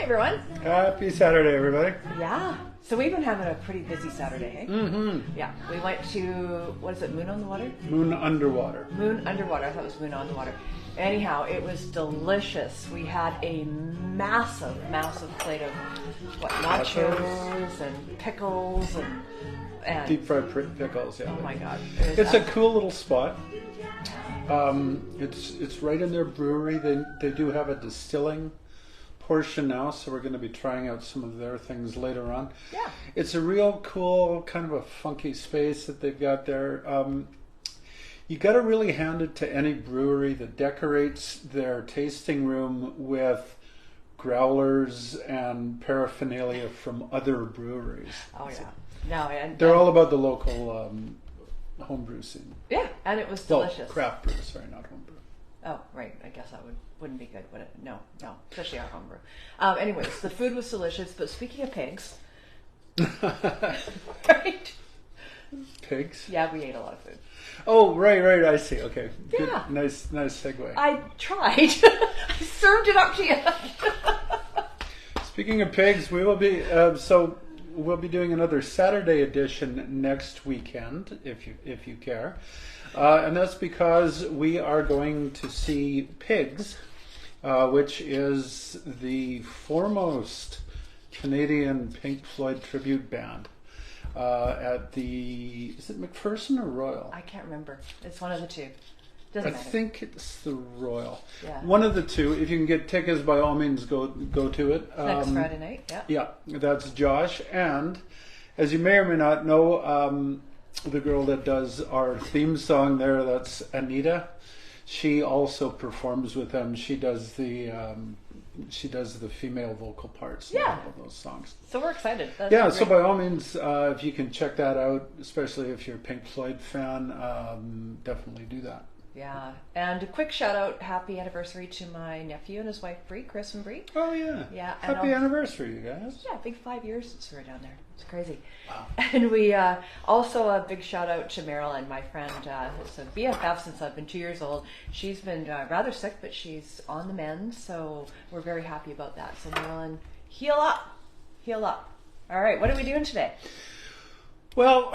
everyone. Happy Saturday, everybody. Yeah. So we've been having a pretty busy Saturday, eh? Mm-hmm. Yeah. We went to, what is it, Moon on the Water? Moon Underwater. Moon Underwater. I thought it was Moon on the Water. Anyhow, it was delicious. We had a massive, massive plate of, nachos and pickles and deep fried pickles, yeah. Oh my God. It's a cool little spot. It's right in their brewery. They do have a distilling portion now, so we're going to be trying out some of their things later on. Yeah. It's a real cool, kind of a funky space that they've got there. You got to really hand it to any brewery that decorates their tasting room with growlers and paraphernalia from other breweries. Oh yeah. No, and they're all about the local homebrew scene. Yeah, and it was delicious. Well, craft brew, sorry, not homebrew. Oh, right. I guess that wouldn't be good, would it? No, especially our homebrew. Anyways, the food was delicious. But speaking of pigs, right? Pigs? Yeah, we ate a lot of food. Oh, right. I see. Okay. Good. Yeah. Nice segue. I tried. I served it up to you. Speaking of pigs, we will be we'll be doing another Saturday edition next weekend, if you care, and that's because we are going to see Pigs, which is the foremost Canadian Pink Floyd tribute band. At is it McPherson or Royal? I can't remember. It's one of the two. Doesn't matter. I think it's the Royal. Yeah. One of the two. If you can get tickets, by all means, go to it. Next Friday night. Yeah. Yeah, that's Josh, and as you may or may not know, the girl that does our theme song there, that's Anneda. She also performs with them. She does the female vocal parts. Yeah. Of those songs. So we're excited. So by all means, if you can check that out, especially if you're a Pink Floyd fan, definitely do that. Yeah, and a quick shout out, happy anniversary to my nephew and his wife Bree, Chris and Bree. Oh yeah. Yeah. Happy anniversary, you guys. Yeah, big 5 years since we were down there. It's crazy. Wow. And we also a big shout out to Marilyn, my friend. It's a BFF since I've been 2 years old. She's been rather sick, but she's on the mend, so we're very happy about that. So Marilyn, heal up. All right, what are we doing today? Well,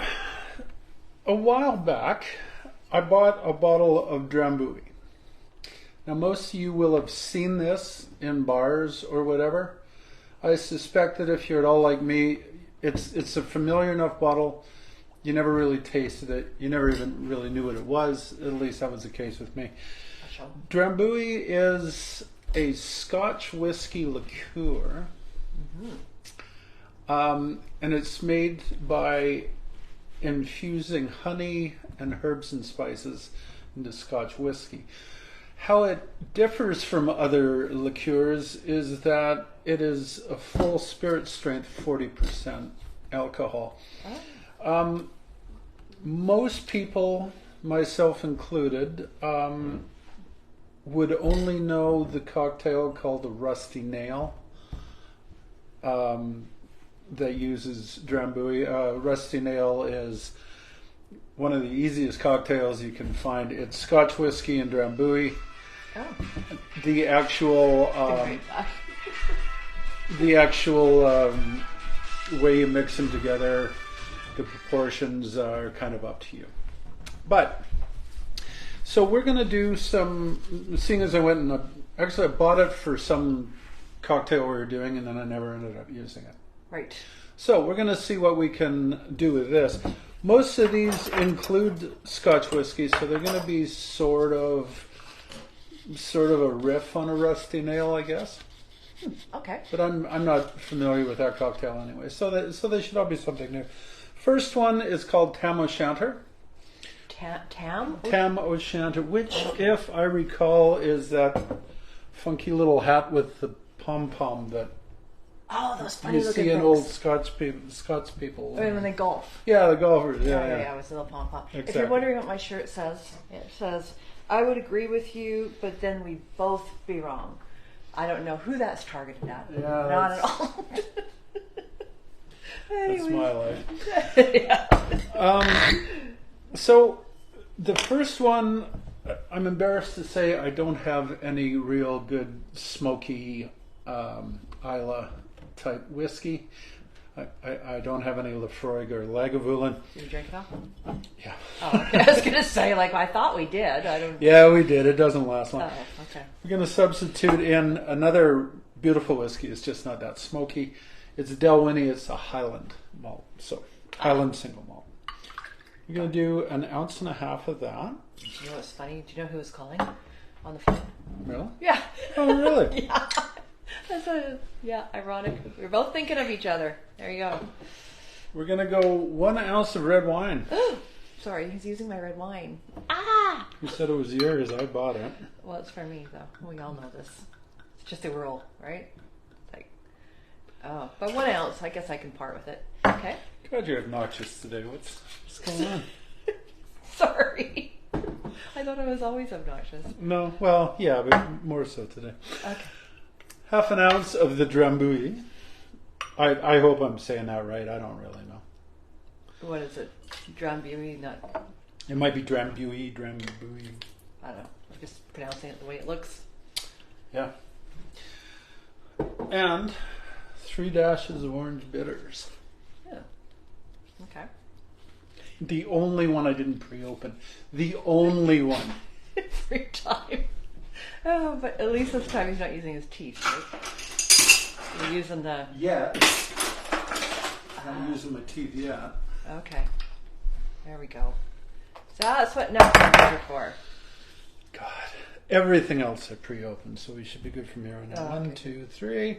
a while back, I bought a bottle of Drambuie. Now, most of you will have seen this in bars or whatever. I suspect that if you're at all like me, it's a familiar enough bottle. You never really tasted it. You never even really knew what it was. At least that was the case with me. Drambuie is a Scotch whiskey liqueur. Mm-hmm. And it's made by infusing honey and herbs and spices into Scotch whiskey. How it differs from other liqueurs is that it is a full spirit strength 40% alcohol. Oh. Most people, myself included, would only know the cocktail called the Rusty Nail that uses Drambuie. Rusty Nail is one of the easiest cocktails you can find. It's Scotch whiskey and Drambuie. Oh. The actual way you mix them together, the proportions are kind of up to you. But so we're going to do some. Seeing as I went and I bought it for some cocktail we were doing, and then I never ended up using it. Right. So we're going to see what we can do with this. Most of these include Scotch whiskey, so they're going to be sort of a riff on a Rusty Nail, I guess. Okay. But I'm not familiar with that cocktail anyway, so they should all be something new. First one is called Tam O'Shanter. Tam? Tam O'Shanter, which, if I recall, is that funky little hat with the pom-pom that those funny you looking see in things. old Scots people. I mean, when they golf. Yeah, the golfers. Yeah. With a little pom-pom. Exactly. If you're wondering what my shirt says, it says, I would agree with you, but then we both be wrong. I don't know who that's targeted at. Yeah, Not at all. That's my life. Yeah. So the first one, I'm embarrassed to say I don't have any real good smoky Isla type whiskey. I don't have any Lafroig or Lagavulin. Did you drink it all? Yeah. Oh, okay. I was going to say, like, I thought we did. I don't. Yeah, we did. It doesn't last long. Oh, okay. We're going to substitute in another beautiful whiskey. It's just not that smoky. It's Delwhinnie. It's a Highland malt. So, Highland single malt. We're going to do 1.5 ounces of that. Do you know what's funny? Do you know who was calling on the phone? Really? Yeah. Oh, really? Yeah. Yeah, ironic. We're both thinking of each other. There you go. We're going to go 1 ounce of red wine. Sorry, he's using my red wine. Ah! You said it was yours. I bought it. Well, it's for me, though. We all know this. It's just a rule, right? Like, oh, but 1 ounce. I guess I can part with it. Okay. God, you're obnoxious today. What's going on? Sorry. I thought I was always obnoxious. No, well, yeah, but more so today. Okay. 1/2 ounce of the Drambuie. I hope I'm saying that right. I don't really know. What is it? Drambuie, not... It might be Drambuie. I don't know. I'm just pronouncing it the way it looks. Yeah. And 3 dashes of orange bitters. Yeah. Okay. The only one I didn't pre-open. The only one. Every time. Oh, but at least this time he's not using his teeth, right? You're using the... Yeah. I'm not using my teeth yet. Okay. There we go. So that's what napkins are for. God. Everything else I pre-opened, so we should be good from here on out. Oh, okay. 1, 2, 3.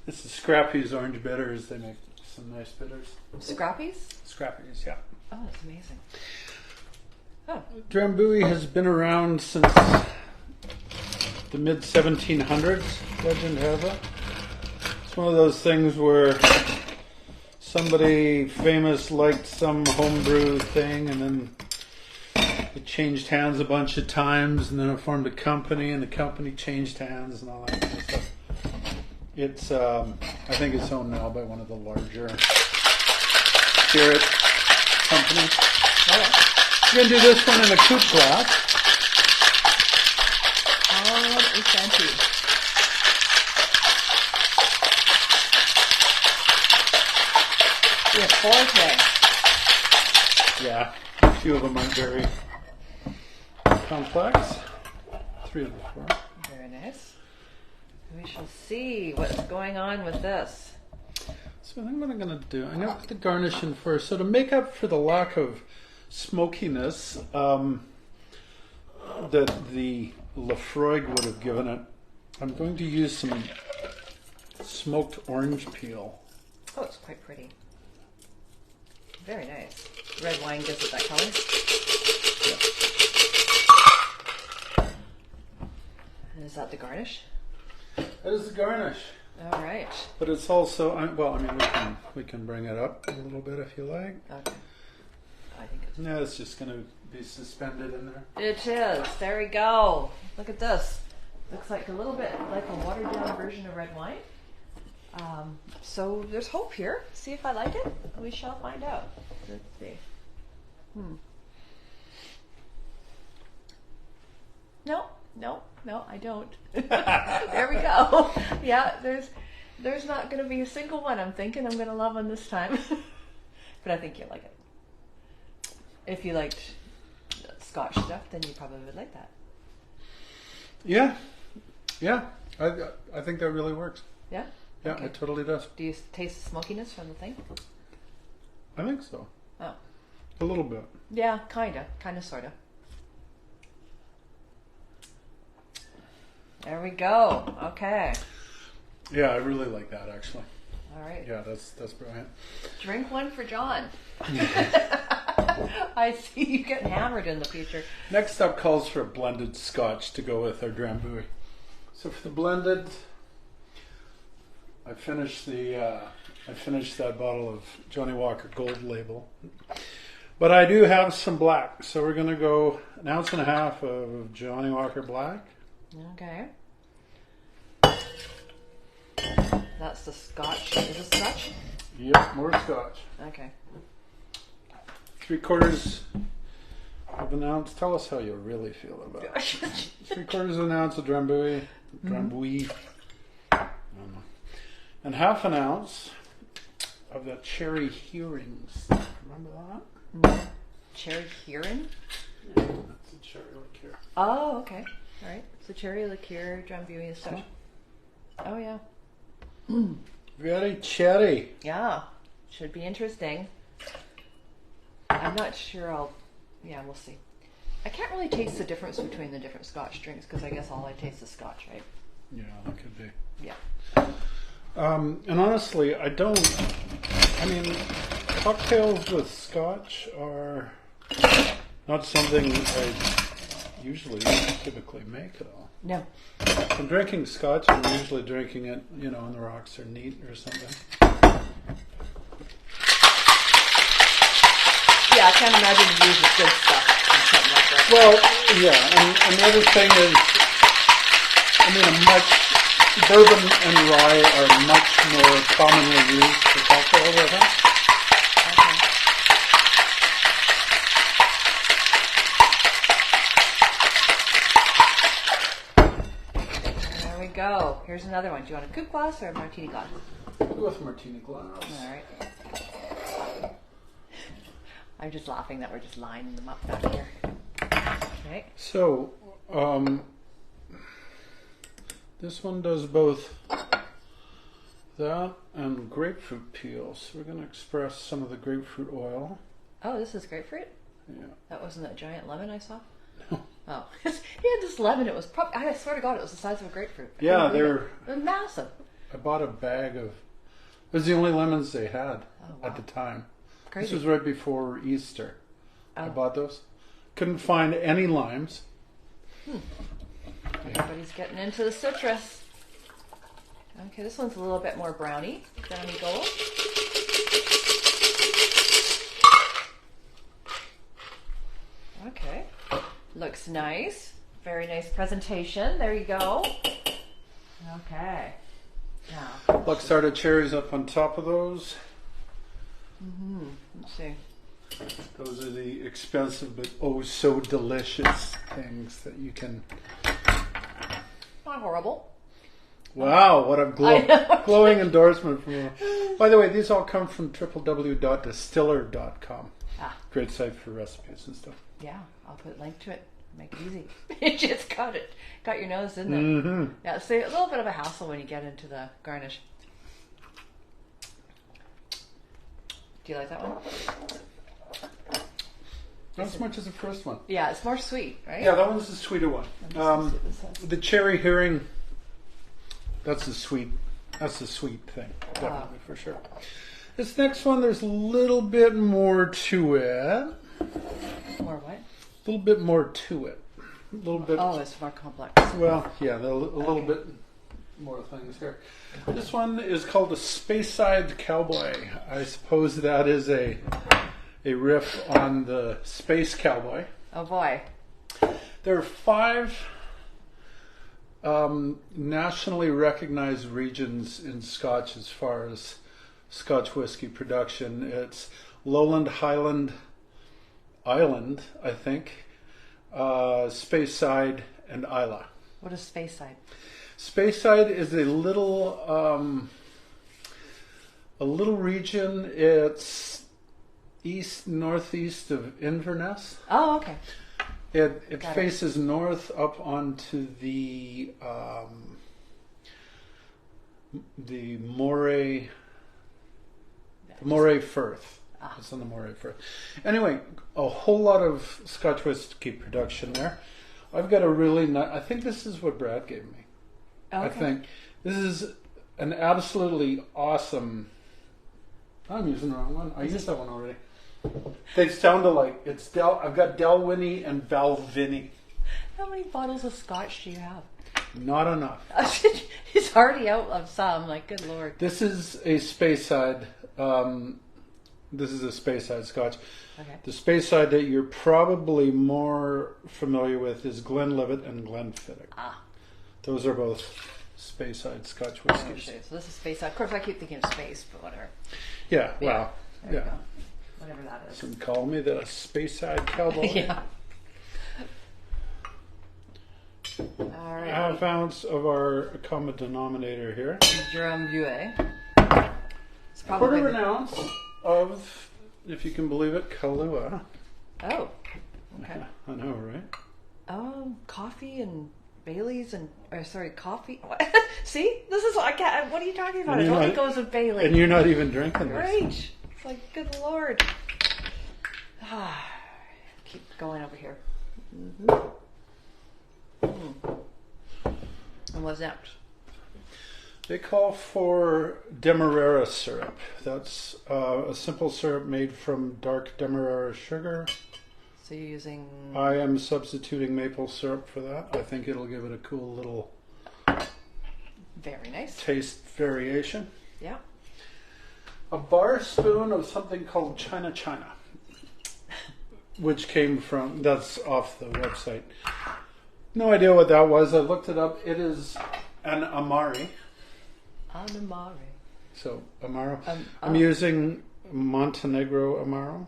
This is Scrappy's orange bitters. They make some nice bitters. Scrappies? Scrappy's, yeah. Oh, that's amazing. Oh. Drambuie has been around since the mid 1700s, legend has it. It's one of those things where somebody famous liked some homebrew thing and then it changed hands a bunch of times and then it formed a company and the company changed hands and all that kind of stuff. It's, I think it's owned now by one of the larger spirit companies. We're going to do this one in a coupe glass. Tam O'Shanter. We have 4 today. Yeah, a few of them aren't very complex. 3 of the 4. Very nice. We shall see what's going on with this. So I think what I'm going to do, I'm going to put the garnish in first. So to make up for the lack of smokiness that the Lafroig would have given it, I'm going to use some smoked orange peel. Oh, it's quite pretty. Very nice. Red wine gives it that color. Yeah. And is that the garnish? That is the garnish. All right. But it's also, well, I mean, we can bring it up a little bit if you like. Okay. I think it's... No, it's just going to be suspended in there. It is. There we go. Look at this. Looks like a little bit like a watered down version of red wine. So there's hope here. See if I like it. We shall find out. Let's see. No, I don't. There we go. Yeah, there's not going to be a single one I'm thinking I'm going to love on this time. But I think you'll like it. If you liked Scotch stuff, then you probably would like that. Yeah. I think that really works. Yeah? Yeah, Okay. it totally does. Do you taste the smokiness from the thing? I think so. Oh. A little bit. Yeah, kinda, sorta. There we go. Okay. Yeah, I really like that actually. All right. Yeah, that's brilliant. Drink one for John. I see you getting hammered in the future. Next up calls for a blended Scotch to go with our Drambuie. So for the blended, I finished that bottle of Johnnie Walker Gold Label, but I do have some black. So we're gonna go 1.5 ounces of Johnnie Walker Black. Okay. That's the Scotch. Is it Scotch? Yep, more Scotch. Okay. 3/4 of an ounce. Tell us how you really feel about it. 3/4 of an ounce of Drambuie. and half an ounce of the cherry herrings. Remember that? No. Cherry heron? Yeah, that's a cherry liqueur. Oh, okay. All right. So cherry liqueur, Drambuie and stuff. Oh, yeah. Very cherry. Yeah. Should be interesting. I'm not sure yeah, we'll see. I can't really taste the difference between the different Scotch drinks because I guess all I taste is Scotch, right? Yeah, that could be. Yeah. And honestly, I mean, cocktails with Scotch are not something I usually typically make at all. No. If I'm drinking Scotch, I'm usually drinking it, on the rocks or neat or something. Yeah, I can't imagine you use good stuff and something like that. Well, yeah, and the other thing is, bourbon and rye are much more commonly used for cocktails, I think. Okay. There we go. Here's another one. Do you want a coupe glass or a martini glass? I'll go with martini glass. All right. I'm just laughing that we're just lining them up back here. Okay. So, this one does both that and grapefruit peel. So we're going to express some of the grapefruit oil. Oh, this is grapefruit? Yeah. That wasn't that giant lemon I saw? No. Oh. He had this lemon. It was probably, I swear to God, it was the size of a grapefruit. Yeah, It was massive. I bought a bag of. It was the only lemons they had wow. at the time. Crazy. This was right before Easter. Oh. I bought those. Couldn't find any limes. Everybody's getting into the citrus. Okay, this one's a little bit more browny gold. Okay, looks nice. Very nice presentation. There you go. Okay. Now, Luxardo cherries up on top of those. let's see. Those are the expensive but oh so delicious things that you can. Not horrible. Wow, what a glowing endorsement from you. By the way, these all come from www.distiller.com. Great site for recipes and stuff. Yeah, I'll put a link to it. Make it easy. You just got your nose, didn't it? Mm-hmm. Yeah, it's a little bit of a hassle when you get into the garnish. Do you like that one? Not as much as the first one. Yeah, it's more sweet, right? Yeah, that one's the sweeter one. The cherry herring, that's the sweet thing, definitely, for sure. This next one, there's a little bit more to it. More what? A little bit more to it. A little bit. Oh, it's more complex. Well, yeah, a little bit more things here. This one is called a Speyside Cowboy. I suppose that is a riff on the Space Cowboy. Oh boy. There are 5 nationally recognized regions in Scotch as far as Scotch whiskey production. It's Lowland, Highland, Island, I think, Speyside, and Islay. What is Speyside? Speyside is a little region. It's northeast of Inverness. Oh, okay. It faces north up onto the Moray Firth. It's on the Moray Firth. Anyway, a whole lot of Scotch whiskey production there. I've got a really nice. I think this is what Brad gave me. Okay. I think this is an absolutely awesome. I'm using the wrong one. I used that one already. They sound alike. I've got Dalwhinnie and Balvenie. How many bottles of Scotch do you have? Not enough. He's already out of some. Like, good Lord. This is a Speyside. This is a Speyside Scotch. Okay. The Speyside that you're probably more familiar with is Glenlivet and Glenfiddich. Those are both Speyside Scotch whiskies. Oh, so this is Speyside. Of course, I keep thinking of space, but whatever. Yeah, well, there we go. Whatever that is. Some call me the Speyside Cowboy. Yeah. All right. half ounce of our common denominator here. Drambuie. It's Quarter of probably an ounce of, if you can believe it, Kahlua. Oh, okay. I know, right? Oh, coffee and Bailey's and coffee. What? See, this is I can't. What are you talking about? It only goes with Bailey. And you're not even drinking this. Great. It's like, good Lord. Keep going over here. And what's next? They call for Demerara syrup. That's a simple syrup made from dark Demerara sugar. So you're using... I am substituting maple syrup for that. I think it'll give it a cool little... Very nice. Taste variation. Yeah. A bar spoon of something called China, which came from... That's off the website. No idea what that was. I looked it up. It is an Amari. An Amari. So, Amaro. I'm using Montenegro Amaro.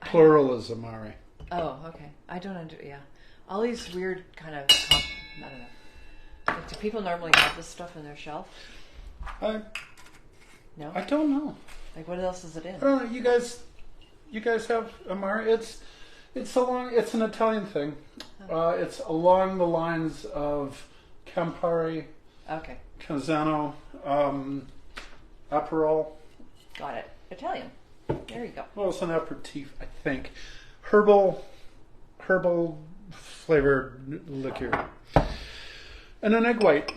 Plural is Amari. Oh, okay. I don't yeah. All these weird kind of, I don't know. Like, do people normally have this stuff in their shelf? No? I don't know. Like, what else is it in? I don't know. You guys have Amari? It's an Italian thing. It's along the lines of Campari. Okay. Canzano, Aperol. Got it. Italian. There you go. Well, it's an aperitif, I think. Herbal flavored liqueur. And an egg white.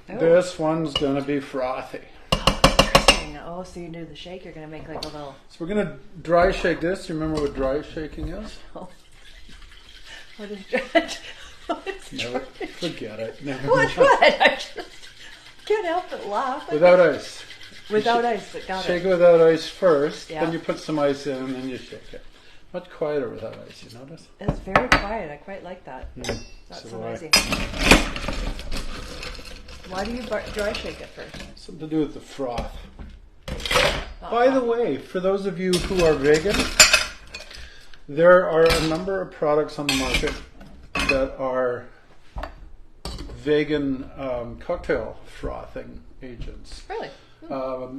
Oh. This one's going to be frothy. Interesting. Oh, so you do the shake, you're going to make like a little... So we're going to dry shake this. Do you remember what dry shaking is? Oh. What is dry? Never, forget it. Never What? I just can't help but laugh. Without ice. Without ice, but got Shake it. it without ice first, Yeah. then you put some ice in, and then you shake it. Much quieter without ice, you notice? It's very quiet. I quite like that. That's so noisy. Why do you dry shake it first? Something to do with the froth. By the way, for those of you who are vegan, there are a number of products on the market that are vegan cocktail frothing agents. Really?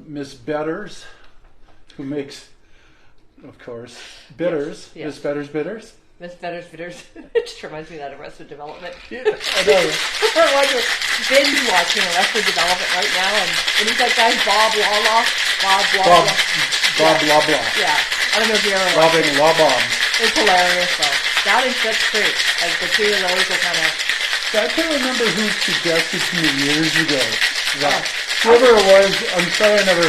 Miss Betters, who makes, of course, bitters. Yes. Miss Betters Bitters. Miss Better's Bitters. It just reminds me of that Arrested Development. Yeah, I know. We're binge watching Arrested Development right now, and he's that guy Bob Lala. Bob Blah Blah. Yeah. I don't know if you ever watched Bobbing Law Bombs. It's hilarious though. That and Schitt's Creek. Like the two of those are kind of... I can't remember who suggested to me years ago that whoever it was, I'm sorry I never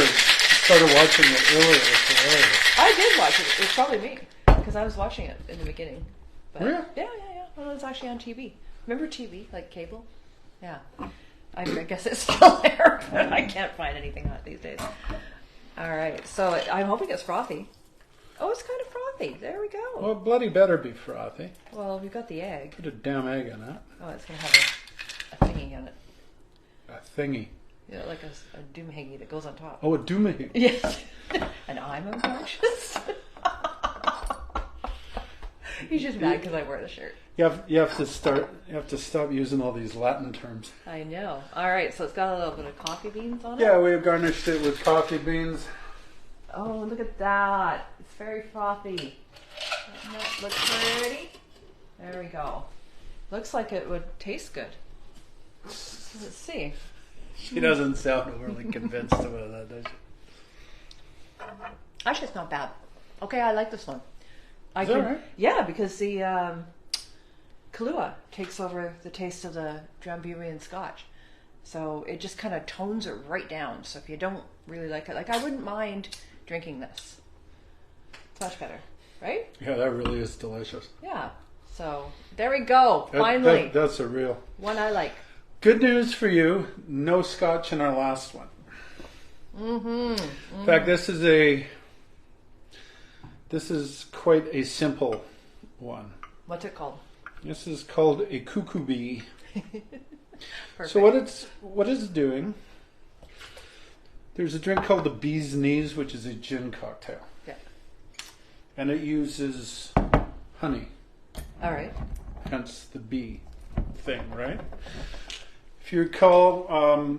started watching it earlier. It's hilarious. I did watch it. It was probably me because I was watching it in the beginning. But Really? Yeah. Well, it was actually on TV. Remember TV, like cable? Yeah. I guess it's still there, but I can't find anything on it these days. All right. So I'm hoping it's frothy. Oh, it's kind of frothy. There we go. Well, bloody better be frothy. Well, we've got the egg. Put a damn egg in it. Oh, it's going to have a thingy in it. A thingy. You know, like a doomhingy that goes on top. Oh, a doomy. Yes. And I'm unconscious. He's just mad because I wear the shirt. You have to stop using all these Latin terms. I know. All right, so it's got a little bit of coffee beans on it. Yeah, we've garnished it with coffee beans. Oh, look at that. It's very frothy. Doesn't that look pretty? There we go. Looks like it would taste good. Let's see. She doesn't sound overly convinced about that, does she? Actually, it's not bad. Okay, I like this one. Is that right? Yeah, because the Kahlua takes over the taste of the Drambuie and Scotch. So it just kind of tones it right down. So if you don't really like it, like I wouldn't mind drinking this. It's much better, right? Yeah, that really is delicious. Yeah. So there we go. Finally. That's a real One I like. good news for you. No Scotch in our last one. In fact, this is quite a simple one. What's it called? This is called a Cuckoo Bee. Perfect. So what it's doing, there's a drink called the Bee's Knees, which is a gin cocktail. Yeah. And it uses honey, All right. hence the bee. thing, right? If you recall,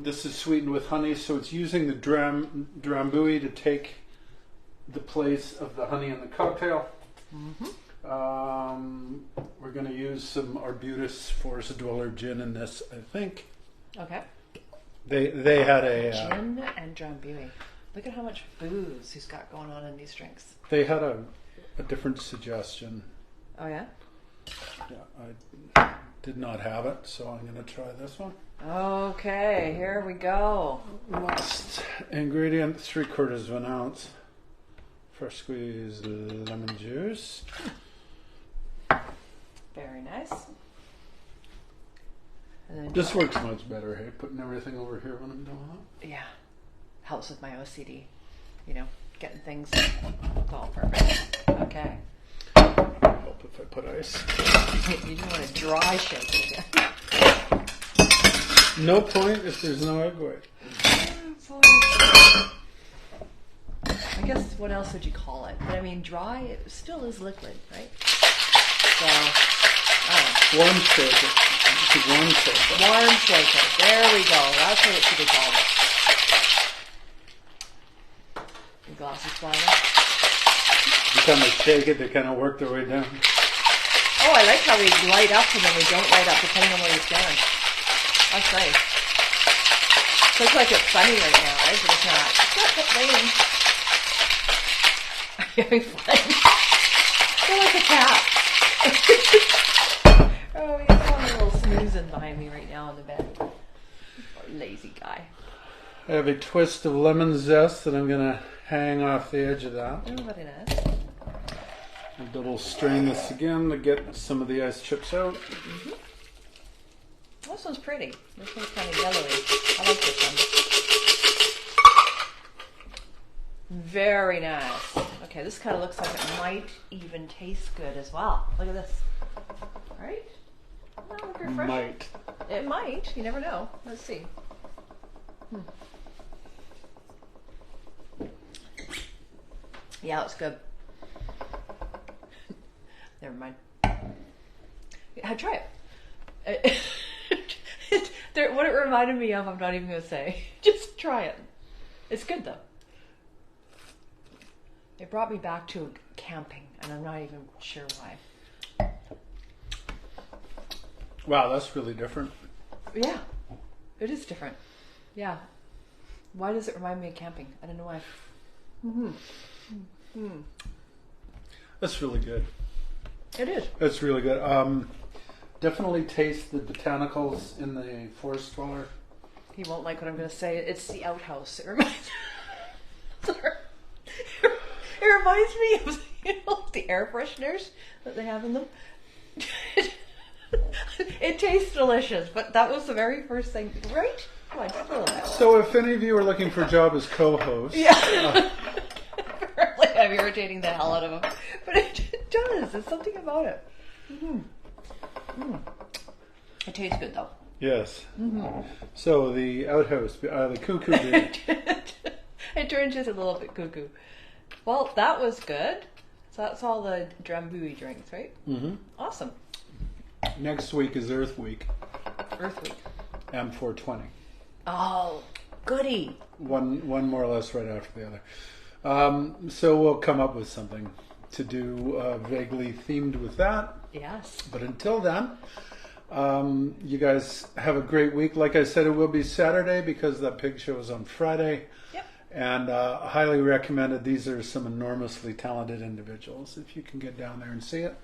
this is sweetened with honey, so it's using the Drambuie to take the place of the honey in the cocktail. We're going to use some Arbutus Forest Dweller gin in this, I think. Okay. They had a gin and Drambuie. Look at how much booze he's got going on in these drinks. They had a different suggestion. Oh yeah? Yeah, I did not have it, so I'm going to try this one. Okay, here we go. Last ingredient, 3/4 of an ounce. Fresh squeezed lemon juice. Very nice. And then This works much better, hey? Putting everything over here when I'm doing that. yeah, helps with my OCD. You know, getting things all perfect. Okay. Help if I put ice. You just want to dry shake it again. No point if there's no egg white. I guess what else would you call it? But I mean, dry, it still is liquid, right? So, Warm shake it. It's warm shake it. warm shake it. There we go. That's what it should be called. The glass is flying. You kind of shake it, they kind of work their way down. Oh, I like how we light up and then we don't light up depending on where you stand. That's nice. Looks like it's sunny right now, right? But it's not. It's raining. Are you having fun? You're like a cat. Oh, he's on a little snoozing behind me right now on the bed. Poor lazy guy. I have a twist of lemon zest that I'm going to hang off the edge of that. Oh, very nice. I'll double strain this again to get some of the ice chips out. This one's pretty. This one's kind of yellowy. I like this one. Very nice. Okay, this kind of looks like it might even taste good as well. Look at this. Right? That look refreshing. Might. It might. You never know. Let's see. Yeah, it's good. Never mind. Yeah, try it. What it reminded me of, I'm not even going to say. Just try it. It's good though. It brought me back to camping, and I'm not even sure why. Wow, that's really different. Yeah, it is different. Yeah. Why does it remind me of camping? I don't know why. That's really good. It is. That's really good. Definitely taste the botanicals in the Forest Dweller. He won't like what I'm going to say. It's the outhouse. It reminds It reminds me of the air fresheners that they have in them. It tastes delicious, but that was the very first thing, right? Come on, just a little bit. So if any of you are looking for a job as co-host... Yeah. Apparently I'm irritating the hell out of him. But it does. There's something about it. It tastes good, though. Yes. So the outhouse, the Cuckoo Bee. It turned into a little bit cuckoo. Well, that was good. So that's all the Drambuie drinks, right? Awesome. Next week is Earth Week. Earth Week. M420. Oh, goody. One more or less right after the other. So we'll come up with something to do vaguely themed with that. Yes. But until then, you guys have a great week. Like I said, it will be Saturday because that pig show is on Friday. Yep. And highly recommended. These are some enormously talented individuals if you can get down there and see it.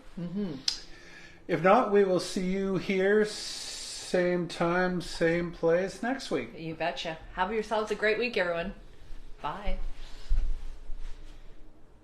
If not, we will see you here same time, same place next week. You betcha. Have yourselves a great week, everyone. Bye.